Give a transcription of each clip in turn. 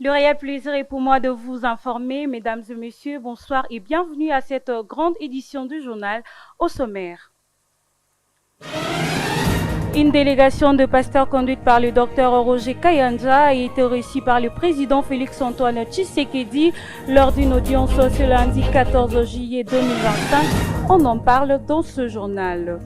Le réel plaisir est pour moi de vous informer, mesdames et messieurs, bonsoir et bienvenue à cette grande édition du journal au sommaire. Une délégation de pasteurs conduite par le docteur Roger Kayanja a été reçue par le président Félix-Antoine Tshisekedi lors d'une audience ce lundi 14 juillet 2025. On en parle dans ce journal.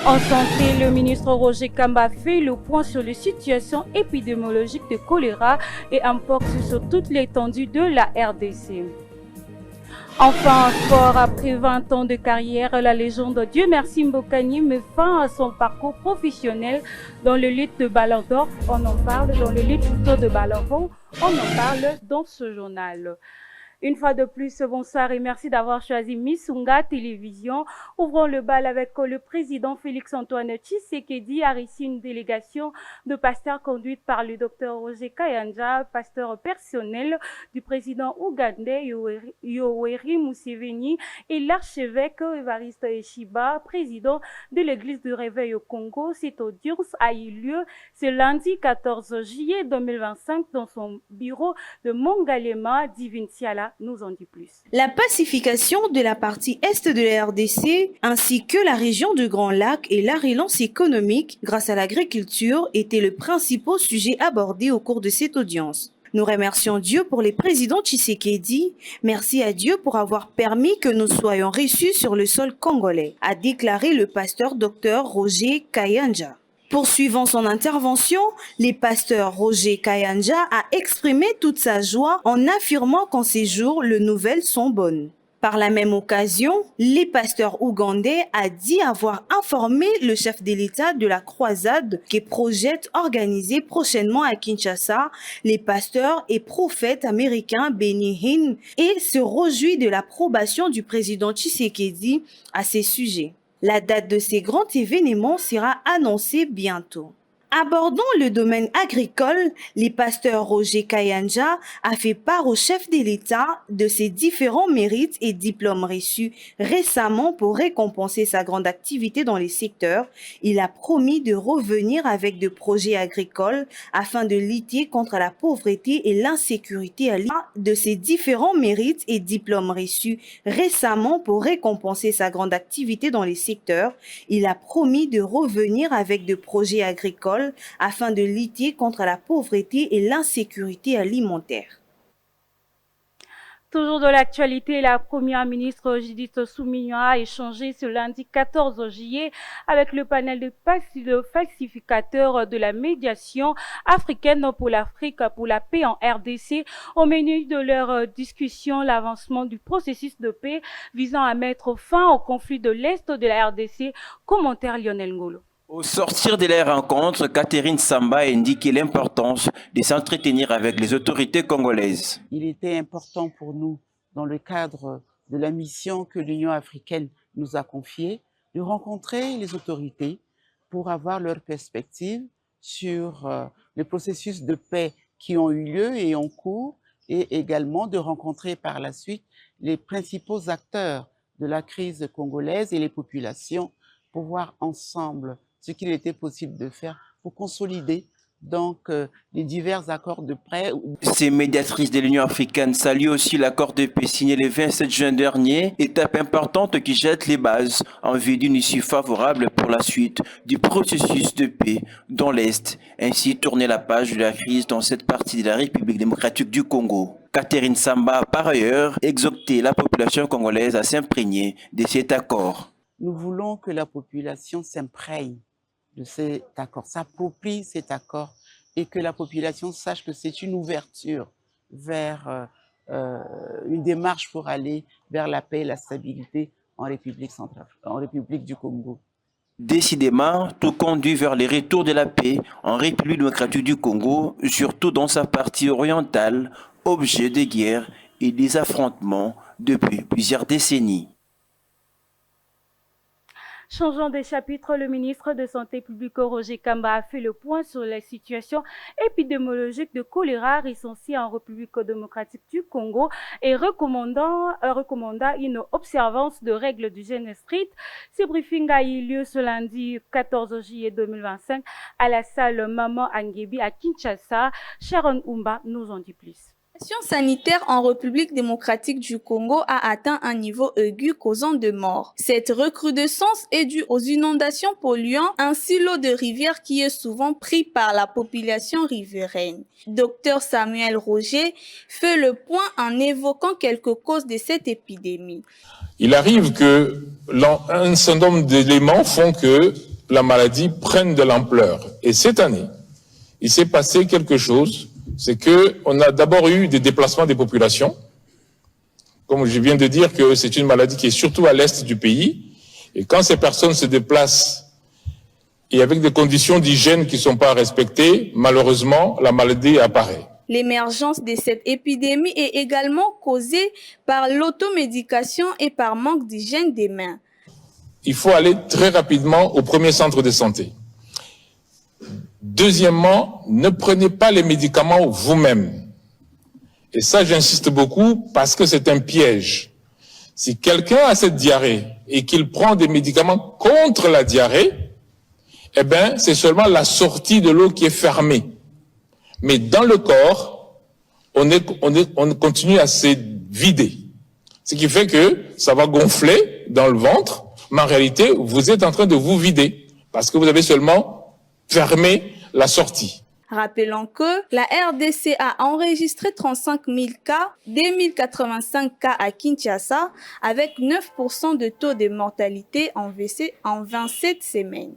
En santé, le ministre Roger Kamba fait le point sur la situation épidémiologique de choléra et importe sur toute l'étendue de la RDC. Enfin, en sport, après 20 ans de carrière, la légende Dieu merci Mbokani met fin à son parcours professionnel dans le lutte de Ballon d'Or. On en parle dans le lutte plutôt de Ballon d'Or. On en parle dans ce journal. Une fois de plus, bonsoir et merci d'avoir choisi Missunga Télévision. Ouvrons le bal avec le président Félix-Antoine Tshisekedi a reçu une délégation de pasteurs conduite par le docteur Roger Kayanja, pasteur personnel du président ougandais Yoweri Museveni, et l'archevêque Evariste Eshiba, président de l'église du Réveil au Congo. Cette audience a eu lieu ce lundi 14 juillet 2025 dans son bureau de Mongalema. Divinciala nous en dit plus. La pacification de la partie est de la RDC ainsi que la région du Grand Lac et la relance économique grâce à l'agriculture étaient les principaux sujets abordés au cours de cette audience. Nous remercions Dieu pour les présidents Tshisekedi. Merci à Dieu pour avoir permis que nous soyons reçus sur le sol congolais, a déclaré le pasteur Dr Roger Kayanja. Poursuivant son intervention, le pasteur Roger Kayanja a exprimé toute sa joie en affirmant qu'en ces jours, les nouvelles sont bonnes. Par la même occasion, le pasteur ougandais a dit avoir informé le chef de l'État de la croisade qu'il projette organiser prochainement à Kinshasa les pasteurs et prophètes américains Benny Hinn et se réjouit de l'approbation du président Tshisekedi à ces sujets. La date de ces grands événements sera annoncée bientôt. Abordant le domaine agricole, le pasteur Roger Kayanja a fait part au chef de l'État de ses différents mérites et diplômes reçus récemment pour récompenser sa grande activité dans les secteurs. Il a promis de revenir avec des projets agricoles afin de lutter contre la pauvreté et l'insécurité à l'État de ses différents mérites et diplômes reçus récemment pour récompenser sa grande activité dans les secteurs. Il a promis de revenir avec des projets agricoles afin de lutter contre la pauvreté et l'insécurité alimentaire. Toujours de l'actualité, la première ministre Judith Suminwa a échangé ce lundi 14 juillet avec le panel de falsificateurs de la médiation africaine pour l'Afrique pour la paix en RDC. Au menu de leur discussion, l'avancement du processus de paix visant à mettre fin au conflit de l'Est de la RDC. Commentaire Lionel Ngolo. Au sortir de la rencontre, Catherine Samba a indiqué l'importance de s'entretenir avec les autorités congolaises. Il était important pour nous, dans le cadre de la mission que l'Union africaine nous a confiée, de rencontrer les autorités pour avoir leur perspective sur les processus de paix qui ont eu lieu et en cours, et également de rencontrer par la suite les principaux acteurs de la crise congolaise et les populations pour voir ensemble ce qu'il était possible de faire pour consolider donc les divers accords de paix. Ces médiatrices de l'Union africaine saluent aussi l'accord de paix signé le 27 juin dernier, étape importante qui jette les bases en vue d'une issue favorable pour la suite du processus de paix dans l'Est, ainsi tourner la page de la crise dans cette partie de la République démocratique du Congo. Catherine Samba a par ailleurs exhorté la population congolaise à s'imprégner de cet accord. Nous voulons que la population s'imprègne de cet accord, s'approprie cet accord et que la population sache que c'est une ouverture vers une démarche pour aller vers la paix et la stabilité en République du Congo. Décidément, tout conduit vers le retour de la paix en République démocratique du Congo, surtout dans sa partie orientale, objet de guerre et des affrontements depuis plusieurs décennies. Changeant de chapitre, le ministre de Santé publique Roger Kamba a fait le point sur la situation épidémiologique de choléra recensée en République démocratique du Congo et recommanda une observance de règles d'hygiène strictes. Ce briefing a eu lieu ce lundi 14 juillet 2025 à la salle Maman Angebi à Kinshasa. Sharon Oumba nous en dit plus. La situation sanitaire en République démocratique du Congo a atteint un niveau aigu causant de morts. Cette recrudescence est due aux inondations polluantes ainsi l'eau de rivière qui est souvent prise par la population riveraine. Dr Samuel Roger fait le point en évoquant quelques causes de cette épidémie. Il arrive que un certain nombre d'éléments font que la maladie prenne de l'ampleur. Et cette année, il s'est passé quelque chose. C'est qu'on a d'abord eu des déplacements des populations. Comme je viens de dire que c'est une maladie qui est surtout à l'est du pays. Et quand ces personnes se déplacent et avec des conditions d'hygiène qui ne sont pas respectées, malheureusement, la maladie apparaît. L'émergence de cette épidémie est également causée par l'automédication et par manque d'hygiène des mains. Il faut aller très rapidement au premier centre de santé. Deuxièmement, ne prenez pas les médicaments vous-même. Et ça, j'insiste beaucoup parce que c'est un piège. Si quelqu'un a cette diarrhée et qu'il prend des médicaments contre la diarrhée, eh bien, c'est seulement la sortie de l'eau qui est fermée. Mais dans le corps, on continue à se vider. Ce qui fait que ça va gonfler dans le ventre, mais en réalité, vous êtes en train de vous vider parce que vous avez seulement fermé la sortie. Rappelons que la RDC a enregistré 35 000 cas, 2085 cas à Kinshasa, avec 9% de taux de mortalité en 27 semaines.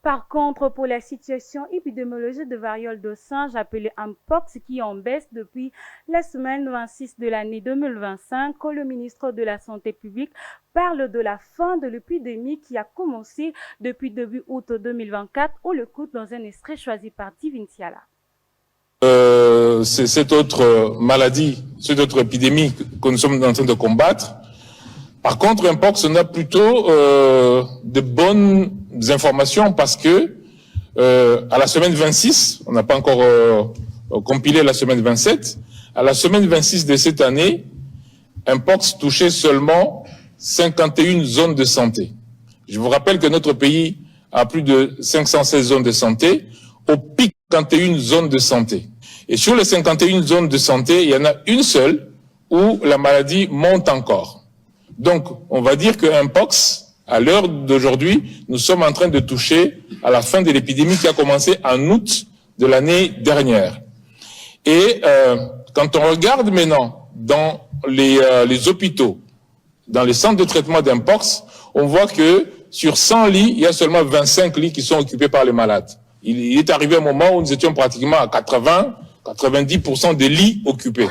Par contre, pour la situation épidémiologique de variole de singe appelée Mpox qui est en baisse depuis la semaine 26 de l'année 2025, le ministre de la Santé publique parle de la fin de l'épidémie qui a commencé depuis début août 2024. On l'écoute dans un extrait choisi par Divin Tiala. C'est cette autre maladie, cette autre épidémie que nous sommes en train de combattre. Par contre, Mpox, on a plutôt de bonnes informations parce que à la semaine 26, on n'a pas encore compilé la semaine 27, à la semaine 26 de cette année, Mpox touchait seulement 51 zones de santé. Je vous rappelle que notre pays a plus de 516 zones de santé, au pic 51 zones de santé. Et sur les 51 zones de santé, il y en a une seule où la maladie monte encore. Donc, on va dire que Mpox, à l'heure d'aujourd'hui, nous sommes en train de toucher à la fin de l'épidémie qui a commencé en août de l'année dernière. Et quand on regarde maintenant dans les hôpitaux, dans les centres de traitement d'Mpox, on voit que sur 100 lits, il y a seulement 25 lits qui sont occupés par les malades. Il est arrivé un moment où nous étions pratiquement à 80-90% des lits occupés.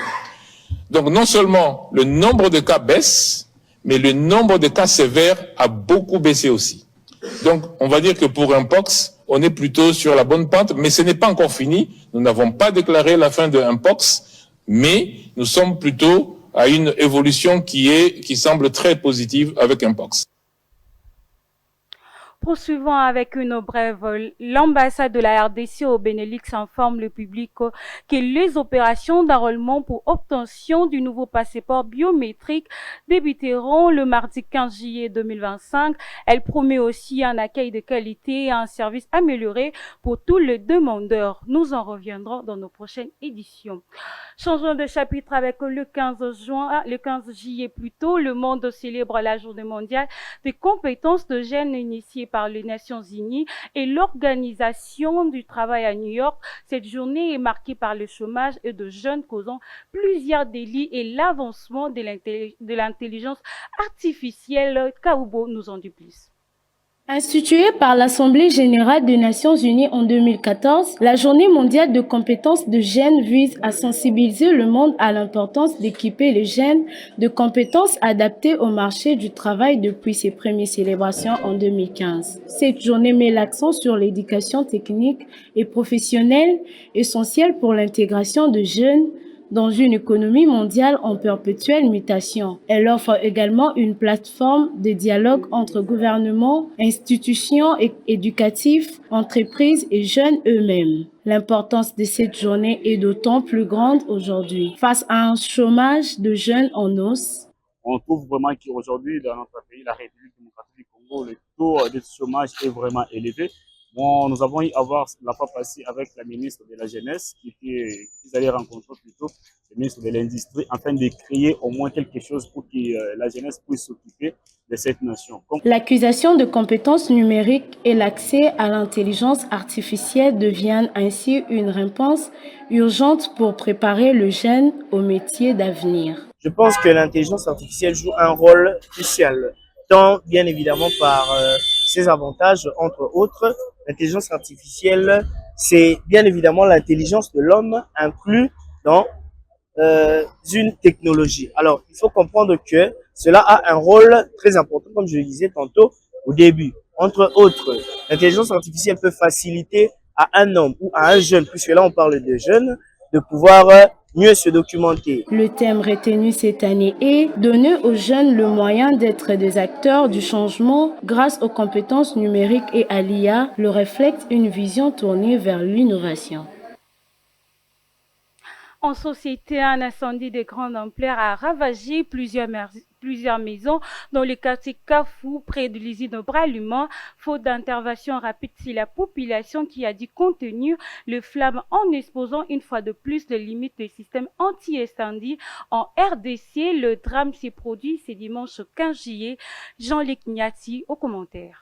Donc, non seulement le nombre de cas baisse, mais le nombre de cas sévères a beaucoup baissé aussi. Donc, on va dire que pour Mpox, on est plutôt sur la bonne pente, mais ce n'est pas encore fini. Nous n'avons pas déclaré la fin de Mpox, mais nous sommes plutôt à une évolution qui semble très positive avec Mpox. Poursuivons avec une brève. L'ambassade de la RDC au Benelux informe le public que les opérations d'enrôlement pour obtention du nouveau passeport biométrique débuteront le mardi 15 juillet 2025. Elle promet aussi un accueil de qualité et un service amélioré pour tous les demandeurs. Nous en reviendrons dans nos prochaines éditions. Changeons de chapitre avec le 15 juillet plutôt, le monde célèbre la journée mondiale des compétences de jeunes initiée par les Nations Unies et l'Organisation du travail à New York. Cette journée est marquée par le chômage et de jeunes causant plusieurs délits et l'avancement de l'intelligence artificielle. Kaoubo nous en dit plus. Instituée par l'Assemblée générale des Nations unies en 2014, la Journée mondiale de compétences de jeunes vise à sensibiliser le monde à l'importance d'équiper les jeunes de compétences adaptées au marché du travail depuis ses premières célébrations en 2015. Cette journée met l'accent sur l'éducation technique et professionnelle essentielle pour l'intégration de jeunes dans une économie mondiale en perpétuelle mutation. Elle offre également une plateforme de dialogue entre gouvernements, institutions éducatives, entreprises et jeunes eux-mêmes. L'importance de cette journée est d'autant plus grande aujourd'hui. Face à un chômage de jeunes en hausse, on trouve vraiment qu'aujourd'hui, dans notre pays, la République démocratique du Congo, le taux de chômage est vraiment élevé. Bon, nous avons eu à voir la fois passée avec la ministre de la Jeunesse, qui allait rencontrer plutôt le ministre de l'Industrie, afin de créer au moins quelque chose pour que la jeunesse puisse s'occuper de cette nation. L'acquisition de compétences numériques et l'accès à l'intelligence artificielle deviennent ainsi une réponse urgente pour préparer le jeune au métier d'avenir. Je pense que l'intelligence artificielle joue un rôle crucial, tant bien évidemment par ses avantages, entre autres. L'intelligence artificielle, c'est bien évidemment l'intelligence de l'homme inclus dans une technologie. Alors, il faut comprendre que cela a un rôle très important, comme je le disais tantôt au début. Entre autres, l'intelligence artificielle peut faciliter à un homme ou à un jeune, puisque là on parle de jeunes, de pouvoir mieux se documenter. Le thème retenu cette année est « Donner aux jeunes le moyen d'être des acteurs du changement grâce aux compétences numériques et à l'IA », le reflète une vision tournée vers l'innovation. En société, un incendie de grande ampleur a ravagé plusieurs maisons dans le quartier Kafou, près de l'usine Braluma, faute d'intervention rapide sur la population qui a dû contenir le flamme en exposant une fois de plus les limites du système anti-incendie en RDC. Le drame s'est produit ce dimanche 15 juillet. Jean-Luc Niati au commentaire.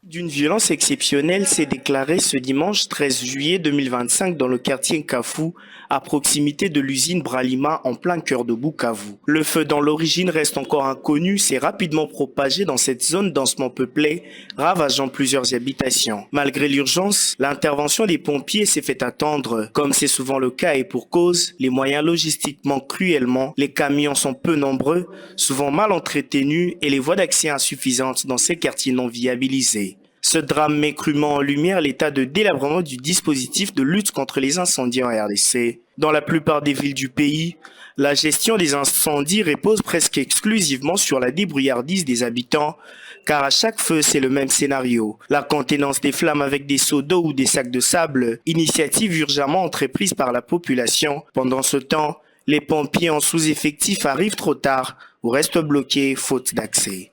D'une violence exceptionnelle s'est déclarée ce dimanche 13 juillet 2025 dans le quartier Kafou, à proximité de l'usine Bralima en plein cœur de Bukavu. Le feu dont l'origine reste encore inconnue s'est rapidement propagé dans cette zone densement peuplée, ravageant plusieurs habitations. Malgré l'urgence, l'intervention des pompiers s'est fait attendre. Comme c'est souvent le cas et pour cause, les moyens logistiques manquent cruellement, les camions sont peu nombreux, souvent mal entretenus et les voies d'accès insuffisantes dans ces quartiers non viabilisés. Ce drame met crûment en lumière l'état de délabrement du dispositif de lutte contre les incendies en RDC. Dans la plupart des villes du pays, la gestion des incendies repose presque exclusivement sur la débrouillardise des habitants, car à chaque feu, c'est le même scénario. La contenance des flammes avec des seaux d'eau ou des sacs de sable, initiative urgemment entreprise par la population. Pendant ce temps, les pompiers en sous-effectif arrivent trop tard ou restent bloqués faute d'accès.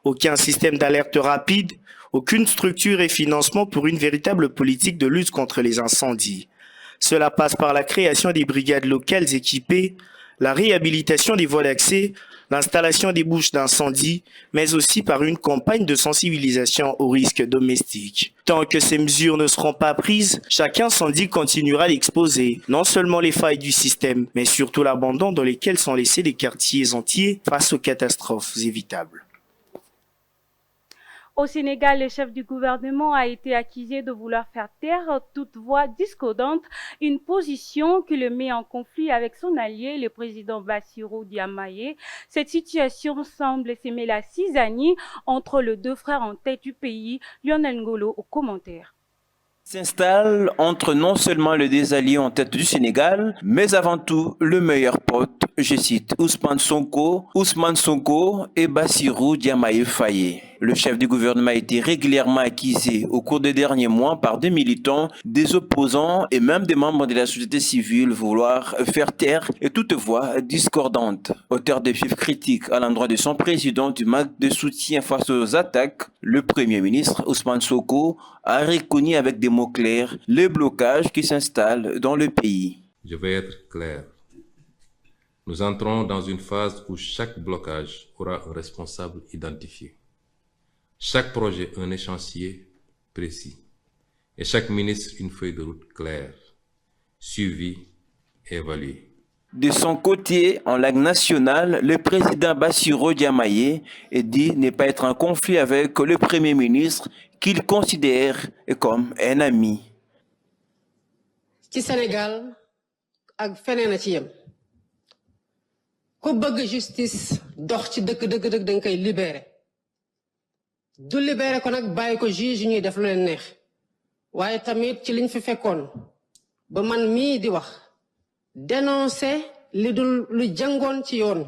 Aucun système d'alerte rapide, aucune structure et financement pour une véritable politique de lutte contre les incendies. Cela passe par la création des brigades locales équipées, la réhabilitation des voies d'accès, l'installation des bouches d'incendie, mais aussi par une campagne de sensibilisation aux risques domestiques. Tant que ces mesures ne seront pas prises, chaque incendie continuera d'exposer non seulement les failles du système, mais surtout l'abandon dans lesquels sont laissés des quartiers entiers face aux catastrophes évitables. Au Sénégal, le chef du gouvernement a été accusé de vouloir faire taire toute voix discordante, une position qui le met en conflit avec son allié, le président Bassirou Diomaye. Cette situation semble semer la zizanie entre les deux frères en tête du pays. Lionel Ngolo au commentaire. S'installe entre non seulement les deux alliés en tête du Sénégal, mais avant tout le meilleur pote, je cite, Ousmane Sonko et Bassirou Diomaye Faye. Le chef du gouvernement a été régulièrement accusé au cours des derniers mois par des militants, des opposants et même des membres de la société civile vouloir faire taire et toute voix discordante. Auteur de vifs critiques à l'endroit de son président du manque de soutien face aux attaques, le premier ministre Ousmane Sonko a reconnu avec des mots clairs le blocage qui s'installe dans le pays. Je vais être clair. Nous entrons dans une phase où chaque blocage aura un responsable identifié. Chaque projet un échéancier précis et chaque ministre une feuille de route claire, suivie et évaluée. De son côté, en langue nationale, le président Bassirou Diomaye dit ne pas être en conflit avec le premier ministre qu'il considère comme un ami. Ci Sénégal ak feneen a ci yem ku bëgg justice dox ci dëkk danga koy libérer du libérer ko nag bàyyi ko juge ñuy def lu leen neex waaye tamit ci liñ fi fekkoon ba man mii di wax dénoncer li dul lu jàngoon ci yoon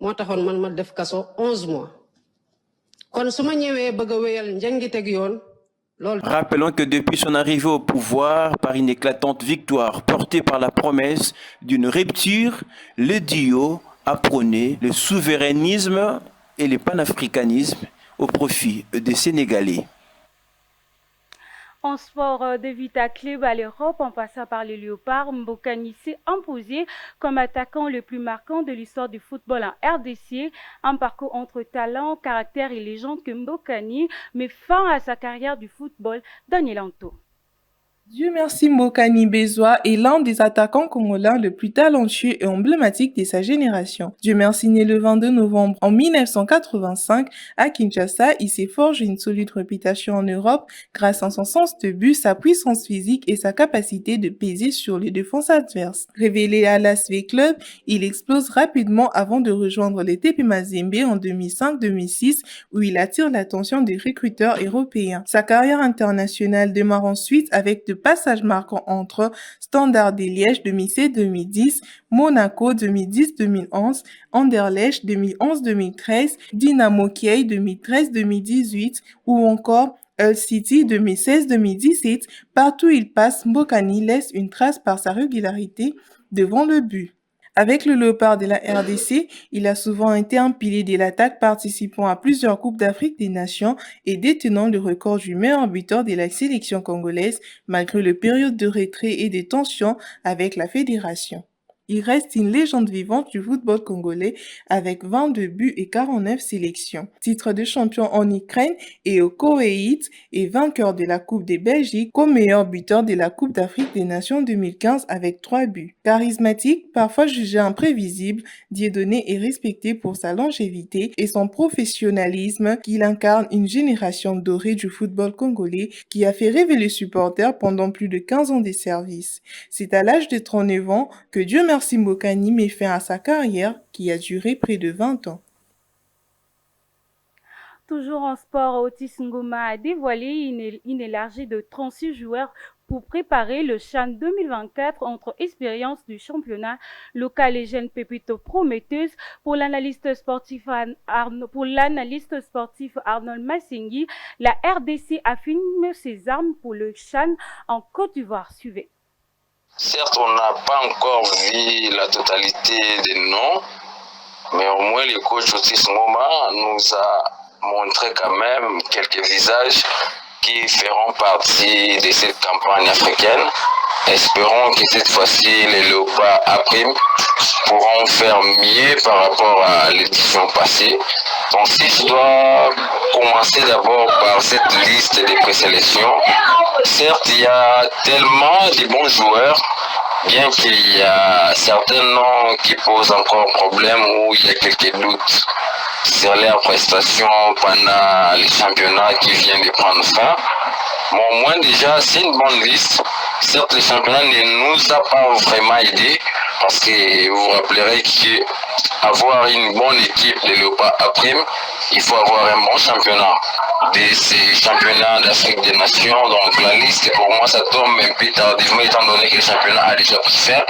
moo taxoon man ma def kaso 11 mois kon su ma ñëwee bëgg a wéyal njàngiteg yoon. Rappelons que depuis son arrivée au pouvoir, par une éclatante victoire portée par la promesse d'une rupture, le duo a prôné le souverainisme et le panafricanisme au profit des Sénégalais. En sport de Vita Club à l'Europe, en passant par le Léopard, Mbokani s'est imposé comme attaquant le plus marquant de l'histoire du football en RDC. Un parcours entre talent, caractère et légende que Mbokani met fin à sa carrière du football. Daniel Anto. Dieu merci, Mbokani Bezois est l'un des attaquants congolais le plus talentueux et emblématique de sa génération. Dieu merci, né le 22 novembre en 1985 à Kinshasa, il s'est forgé une solide réputation en Europe grâce à son sens de but, sa puissance physique et sa capacité de peser sur les défenses adverses. Révélé à l'ASV Club, il explose rapidement avant de rejoindre les TP Mazembe en 2005-2006 où il attire l'attention des recruteurs européens. Sa carrière internationale démarre ensuite avec de passages marquants entre Standard de Liège 2007-2010, Monaco 2010-2011, Anderlecht 2011-2013, Dynamo Kiev 2013-2018 ou encore Hull City 2016-2017. Partout où il passe, Mbokani laisse une trace par sa régularité devant le but. Avec le Léopard de la RDC, il a souvent été un pilier de l'attaque participant à plusieurs Coupes d'Afrique des Nations et détenant le record du meilleur buteur de la sélection congolaise malgré les périodes de retrait et de tensions avec la fédération. Il reste une légende vivante du football congolais avec 22 buts et 49 sélections. Titre de champion en Ukraine et au Koweït et vainqueur de la Coupe de Belgique comme meilleur buteur de la Coupe d'Afrique des Nations 2015 avec 3 buts. Charismatique, parfois jugé imprévisible, Dieudonné est respecté pour sa longévité et son professionnalisme qu'il incarne une génération dorée du football congolais qui a fait rêver les supporters pendant plus de 15 ans de service. C'est à l'âge de 39 ans que Dieu merci Mbokani met fin à sa carrière qui a duré près de 20 ans. Toujours en sport, Otis Ngoma a dévoilé une élargie de 36 joueurs pour préparer le CHAN 2024 entre expériences du championnat local et jeunes pépites prometteuses. Pour l'analyste sportif Arnold Massengi, la RDC affirme ses armes pour le CHAN en Côte d'Ivoire. Suivez. Certes, on n'a pas encore vu la totalité des noms, mais au moins le coach Otis Ngoma nous a montré quand même quelques visages qui feront partie de cette campagne africaine. Espérons que cette fois-ci, les Léopards à prime pourront faire mieux par rapport à l'édition passée. Donc si je dois commencer d'abord par cette liste de présélection, certes il y a tellement de bons joueurs, bien qu'il y a certains noms qui posent encore problème ou il y a quelques doutes sur leurs prestations pendant les championnats qui viennent de prendre fin. Bon, au moins déjà c'est une bonne liste. Certes, le championnat ne nous a pas vraiment aidés parce que vous vous rappellerez qu'avoir une bonne équipe de Léopard à prime, il faut avoir un bon championnat. De ces championnats d'Afrique des Nations, donc la liste pour moi ça tombe un peu tardivement étant donné que le championnat a déjà pris fin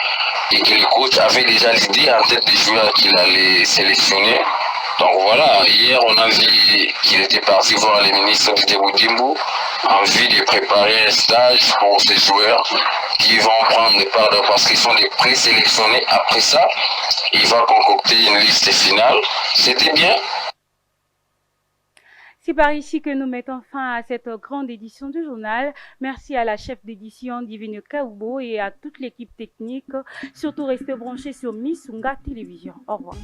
et que le coach avait déjà l'idée en tête des joueurs qu'il allait sélectionner. Donc voilà, hier on a vu qu'il était parti voir le ministre de Boudimbo en vue de préparer un stage pour ces joueurs qui vont prendre des parts parce qu'ils sont des présélectionnés. Après ça, il va concocter une liste finale. C'était bien. C'est par ici que nous mettons fin à cette grande édition du journal. Merci à la chef d'édition Divine Kaoubo et à toute l'équipe technique. Surtout restez branchés sur Missunga Télévision. Au revoir.